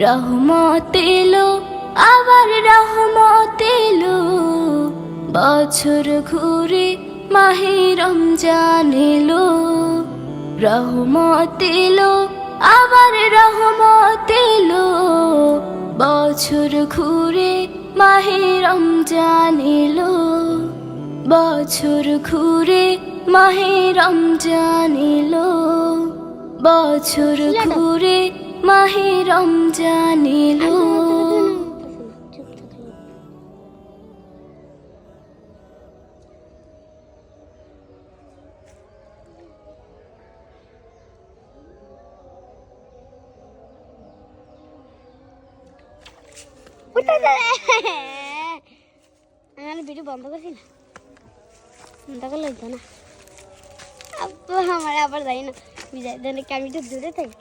রহমত এলো আবার রহমত এলো, বছর ঘুরে মাহে রমজান এলো। রহমত এলো আবার রহমত এলো, বছর ঘুরে মাহে রমজান এলো। বছর ঘুরে মাহে রমজান এলো, বছর ঘুরে মাহে রমজান এলো। ভিডিও বন্ধ করছি না, বন্ধ করলে হইতো না। আমার আবার যাই না, বিজয় আমি তো দূরে থাকি।